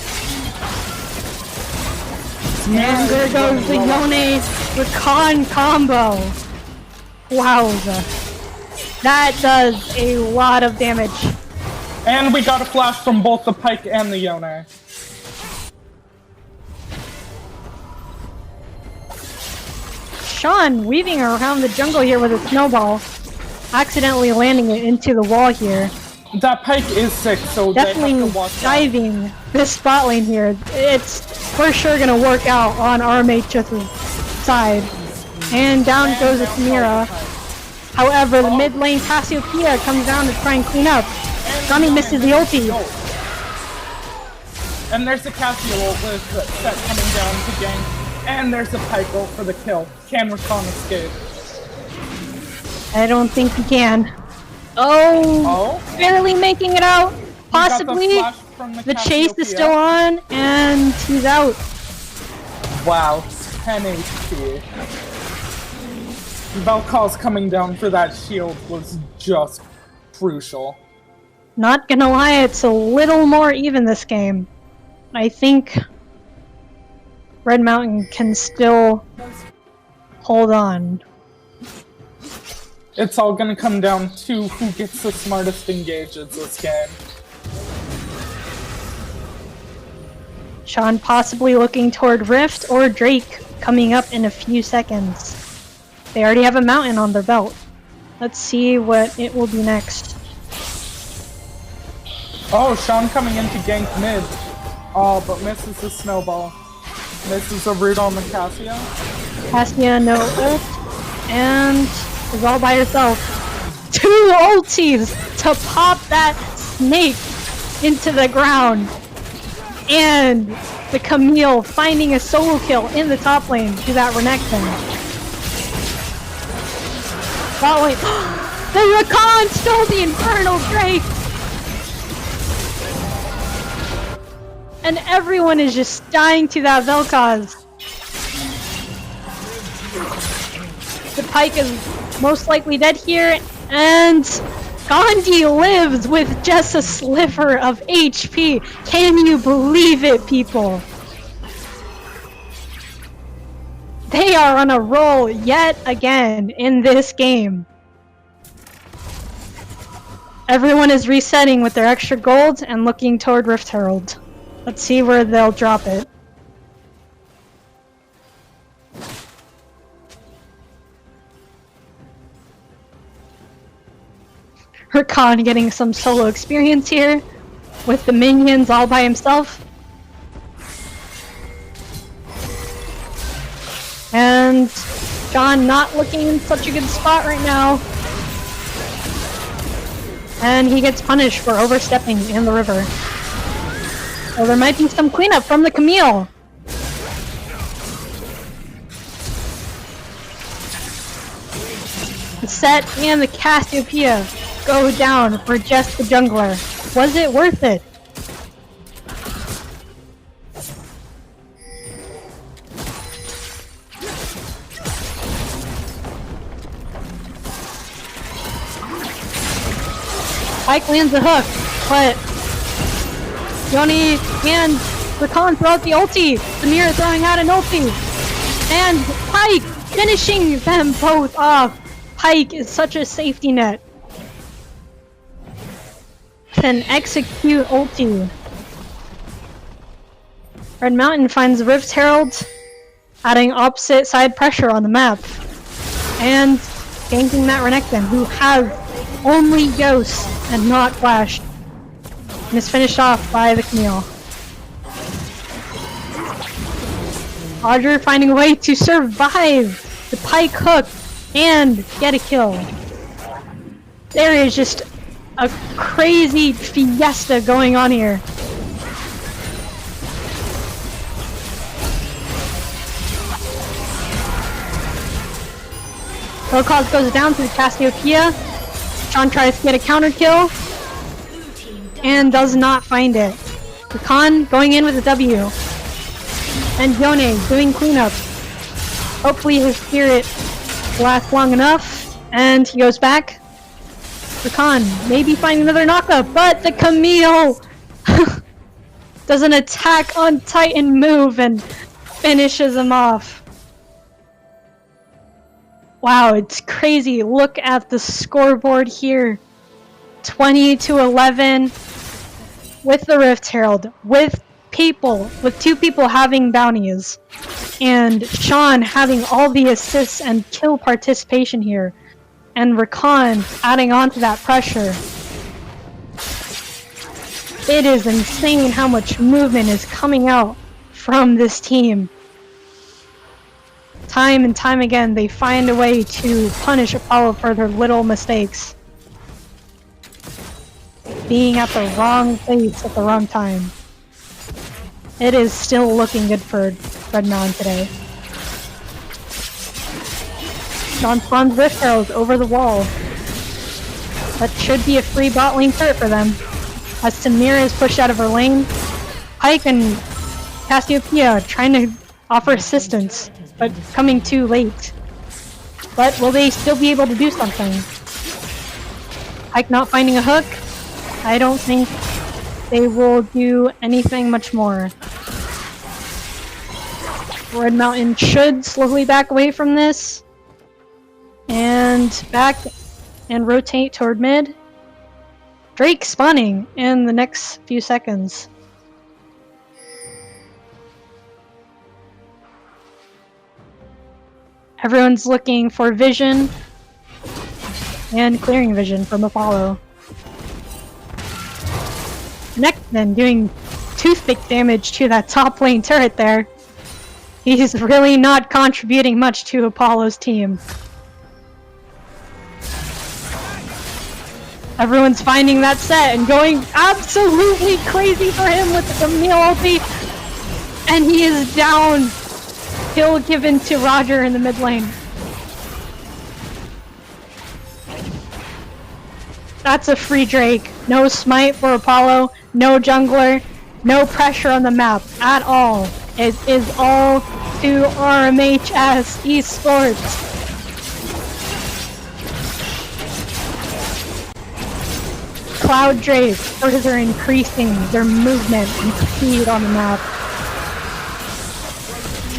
And there goes the Yone Rakan combo. Wowza. That does a lot of damage. And we got a flash from both the pike and the Yone. Sean weaving around the jungle here with a snowball, accidentally landing it into the wall here. That pike is sick, so Definitely they have to watch diving this spot lane here. It's for sure gonna work out on RMH's side. And down goes Samira. However, the mid lane Cassiopeia comes down to try and clean up. Johnny misses the ulti. And there's a Cassio ult with the set coming down to gank. And there's a pike ult for the kill. Can Rakan escape? I don't think he can. Oh, barely making it out. Possibly. The chase is still on, and he's out. Wow, 10 HP. Vel'Koz coming down for that shield was just crucial. Not gonna lie, it's a little more even this game. I think Red Mountain can still hold on. It's all gonna come down to who gets the smartest engages this game. Sean possibly looking toward Rift or Drake coming up in a few seconds. They already have a mountain on their belt. Let's see what it will be next. Oh, Sean coming in to gank mid. Oh, but misses the snowball. Misses a root on the Cassia. Cassia no ult, and is all by herself. 2 ultis to pop that snake into the ground. And the Camille finding a solo kill in the top lane to that Renekton. Bot lane. The Rakan stole the Infernal Drake! And everyone is just dying to that Vel'Koz. The pike is most likely dead here, and Gandhi lives with just a sliver of HP. Can you believe it, people? They are on a roll yet again in this game. Everyone is resetting with their extra gold and looking toward Rift Herald. Let's see where they'll drop it. Rakan getting some solo experience here with the minions all by himself. And John not looking in such a good spot right now. And he gets punished for overstepping in the river. Well, there might be some cleanup from the Camille. The Set and the Cassiopeia go down for just the jungler. Was it worth it? Pike lands a hook, but Yoni and Rakan throw out the ulti. Samira throwing out an ulti. And Pike finishing them both off. Pike is such a safety net. Can execute ulti. Red Mountain finds Rift Herald, adding opposite side pressure on the map. And ganking that Renekton, who has only Ghost and not Flash. And is finished off by the Camille. Roger finding a way to survive the Pike hook and get a kill. There is just a crazy fiesta going on here. Rokos goes down to the Cassiopeia. Sean tries to get a counter kill and does not find it. Rakan going in with a W. And Yone doing cleanup. Hopefully his spirit lasts long enough. And he goes back. Rakan maybe find another knockup, but the Camille does an attack on Titan move and finishes him off. Wow, it's crazy. Look at the scoreboard here. 20-11 with the Rift Herald, with two people having bounties, and Sean having all the assists and kill participation here, and Rakan adding on to that pressure. It is insane how much movement is coming out from this team. Time and time again, they find a way to punish Apollo for their little mistakes. Being at the wrong place at the wrong time. It is still looking good for Red Mountain today. Sean spawns Rift Heralds over the wall. That should be a free bot lane turret for them. As Samira is pushed out of her lane, Pike and Cassiopeia trying to offer assistance, but coming too late. But will they still be able to do something? Pike not finding a hook? I don't think they will do anything much more. Red Mountain should slowly back away from this. And back and rotate toward mid. Drake spawning in the next few seconds. Everyone's looking for vision and clearing vision from Apollo. Nekton doing toothpick damage to that top lane turret there. He's really not contributing much to Apollo's team. Everyone's finding that set and going absolutely crazy for him with the Camille ulti. And he is down. Kill given to Roger in the mid lane. That's a free Drake. No smite for Apollo, no jungler, no pressure on the map at all. It is all to RMHS Esports. Cloud Drake further increasing their movement and speed on the map.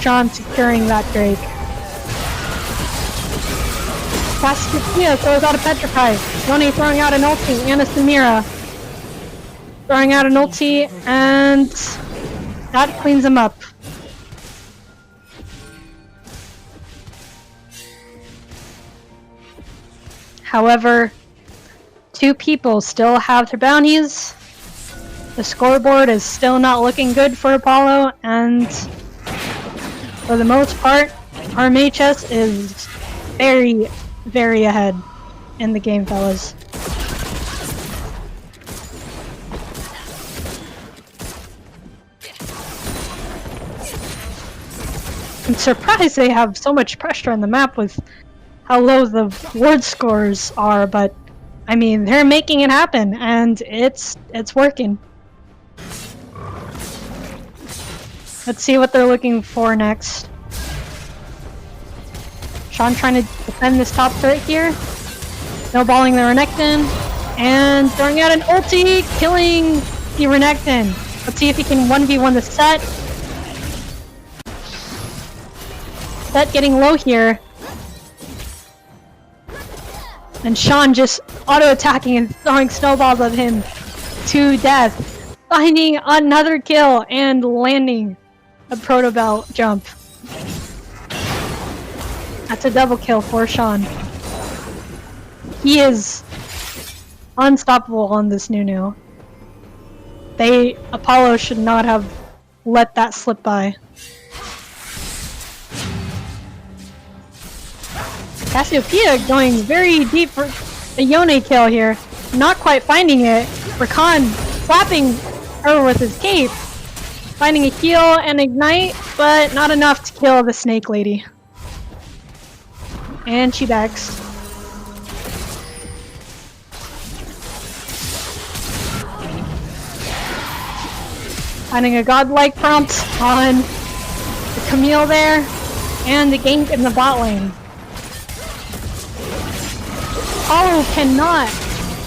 Sean securing that Drake. Cassiopeia throws out a Petrify. Yoni throwing out an ulti and a Samira. Throwing out an ulti and that cleans him up. However, two people still have their bounties. The scoreboard is still not looking good for Apollo, and for the most part, RMHS is very, very ahead in the game, fellas. I'm surprised they have so much pressure on the map with how low the ward scores are, but I mean, they're making it happen, and it's working. Let's see what they're looking for next. Sean trying to defend this top turret here. Snowballing the Renekton, and throwing out an ulti, killing the Renekton. Let's see if he can 1v1 the Set. Set getting low here. And Sean just auto-attacking and throwing snowballs at him to death. Finding another kill and landing a Proto Belt jump. That's a double kill for Sean. He is unstoppable on this Nunu. Apollo should not have let that slip by. Cassiopeia going very deep for a Yone kill here. Not quite finding it. Rakan slapping her with his cape. Finding a heal and ignite, but not enough to kill the Snake Lady. And she backs. Finding a godlike prompt on the Camille there, and the gank in the bot lane. Apollo cannot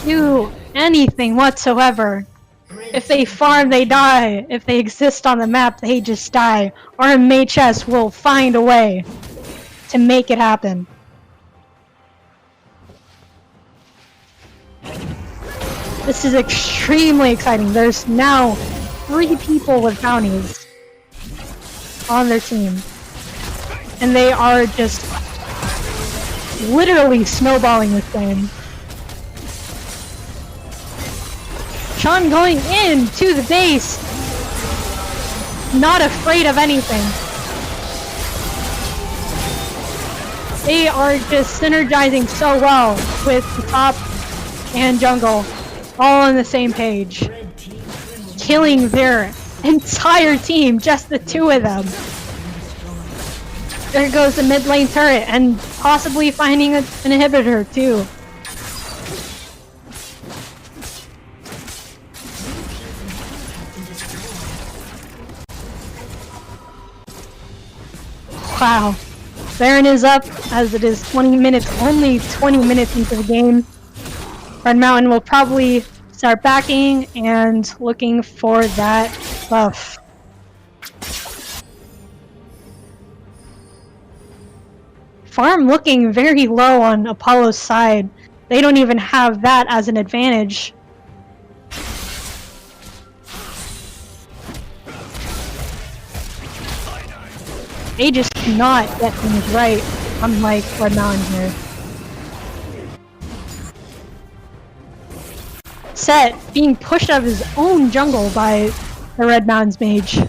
do anything whatsoever. If they farm, they die. If they exist on the map, they just die. RMHS will find a way to make it happen. This is extremely exciting. There's now 3 people with bounties on their team. And they are just literally snowballing this game. Sean going in to the base, not afraid of anything. They are just synergizing so well with the top and jungle, all on the same page. Killing their entire team, just the 2 of them. There goes the mid lane turret, and possibly finding an inhibitor too. Wow. Baron is up, as it is 20 minutes, only 20 minutes into the game. Red Mountain will probably start backing and looking for that buff. Farm looking very low on Apollo's side. They don't even have that as an advantage. They just cannot get things right, unlike Red Mountain here. Set being pushed out of his own jungle by the Red Mountain's mage.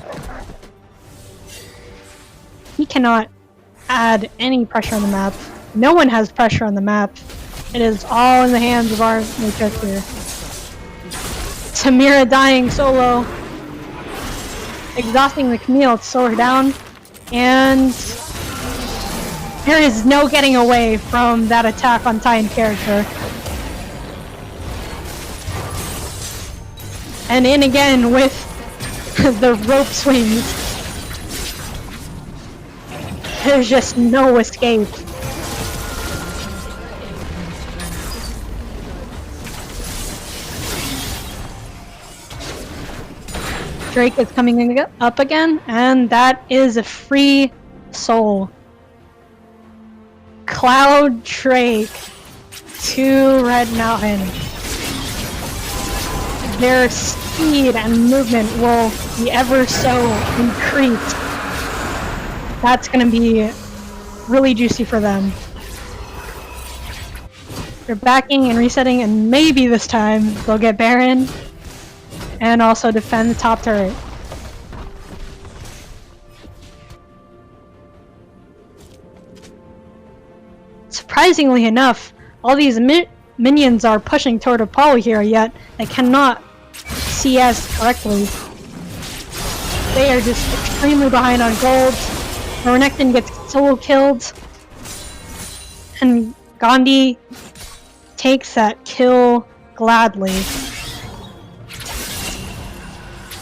He cannot add any pressure on the map. No one has pressure on the map. It is all in the hands of our matrix here. Tamira dying solo. Exhausting the Camille to slow her down. And there is no getting away from that attack on Titan character. And in again with the rope swings. There's just no escape. Drake is coming up again, and that is a free soul. Cloud Drake to Red Mountain. Their speed and movement will be ever so increased. That's gonna be really juicy for them. They're backing and resetting, and maybe this time they'll get Baron and also defend the top turret. Surprisingly enough, all these minions are pushing toward Apollo here, yet they cannot CS correctly. They are just extremely behind on gold, Renekton gets solo killed. And Gandhi takes that kill gladly.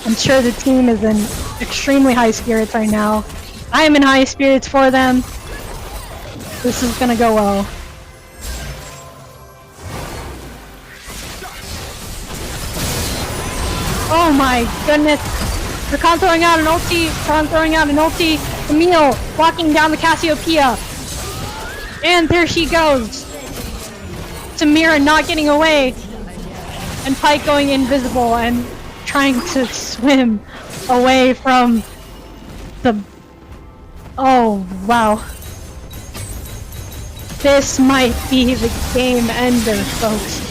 I'm sure the team is in extremely high spirits right now. I am in high spirits for them. This is gonna go well. Oh my goodness. Rakan throwing out an ulti. Rakan throwing out an ulti. Emil walking down the Cassiopeia. And there she goes. Samira not getting away. And Pike going invisible and trying to swim away from the... Oh, wow. This might be the game ender, folks.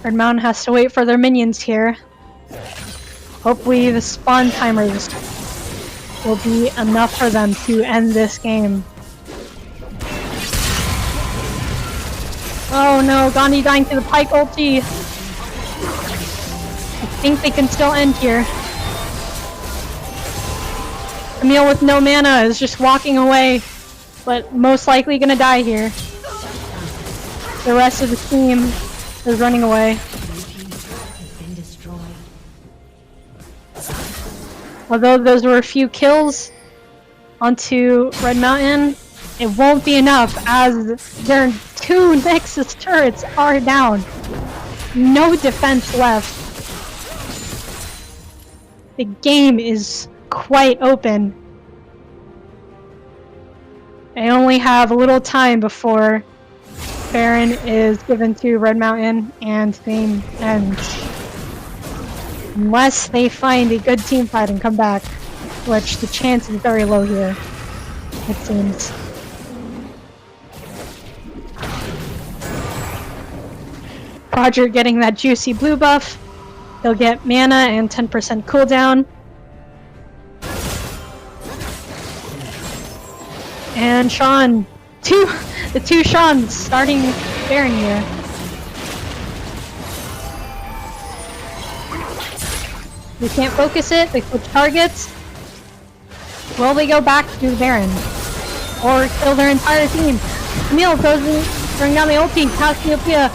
Red Mountain has to wait for their minions here. Hopefully the spawn timers will be enough for them to end this game. Oh no, Gandhi dying to the Pike ulti. I think they can still end here. Emil with no mana is just walking away, but most likely gonna die here. The rest of the team is running away. Although those were a few kills onto Red Mountain, it won't be enough as their two Nexus turrets are down. No defense left. The game is quite open. They only have a little time before Baron is given to Red Mountain and the game ends. Unless they find a good team fight and come back, which the chance is very low here, it seems. Roger getting that juicy blue buff. He'll get mana and 10% cooldown. And Sean, the two Seans starting Baron here. They can't focus it, they switch targets. Will they go back to the Baron? Or kill their entire team? Emil goes in, throwing down the ulti, Cassiopeia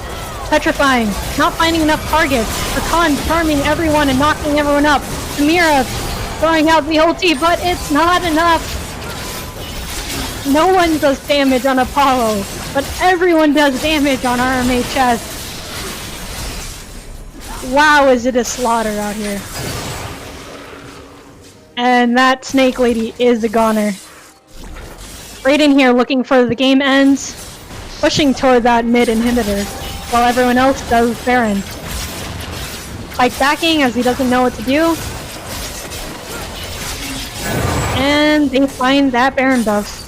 petrifying, not finding enough targets. Rakan farming everyone and knocking everyone up. Samira throwing out the ulti, but it's not enough. No one does damage on Apollo, but everyone does damage on RMHS. Wow, is it a slaughter out here. And that snake lady is a goner. Right in here looking for the game ends, pushing toward that mid inhibitor, while everyone else does Baron. Pike backing as he doesn't know what to do. And they find that Baron buff.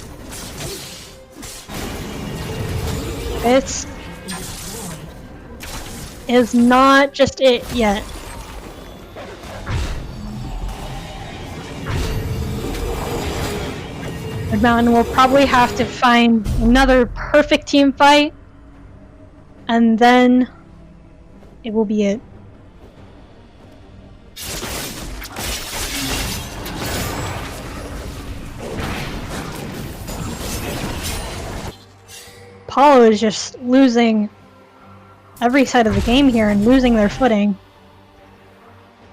This is not just it yet. Red Mountain will probably have to find another perfect team fight, and then it will be it. Apollo is just losing every side of the game here and losing their footing.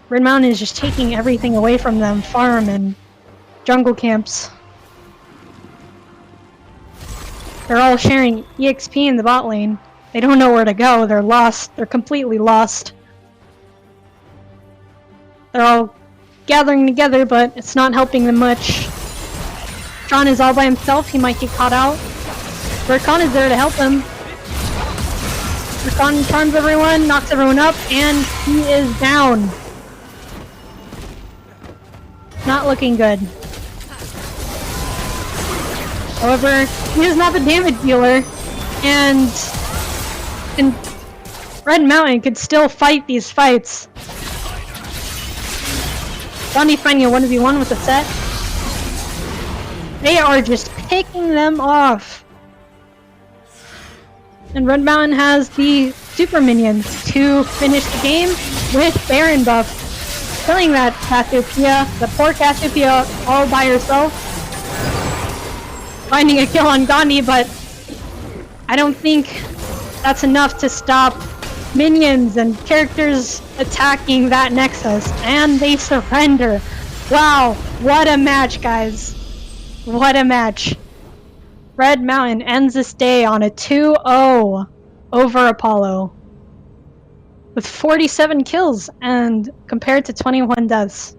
Red Mountain is just taking everything away from them, farm and jungle camps. They're all sharing EXP in the bot lane. They don't know where to go, they're lost, they're completely lost. They're all gathering together, but it's not helping them much. John is all by himself, he might get caught out. Rakan is there to help him. Rakan charms everyone, knocks everyone up, and he is down. Not looking good. However, he is not the damage dealer, and Red Mountain could still fight these fights. Gandhi finding a 1v1 with the set. They are just picking them off. And Red Mountain has the super minions to finish the game with Baron buff, killing that Cassiopeia, the poor Cassiopeia all by herself. Finding a kill on Gandhi, but I don't think that's enough to stop minions and characters attacking that Nexus, and they surrender. Wow, what a match, guys. What a match. Red Mountain ends this day on a 2-0 over Apollo with 47 kills and compared to 21 deaths.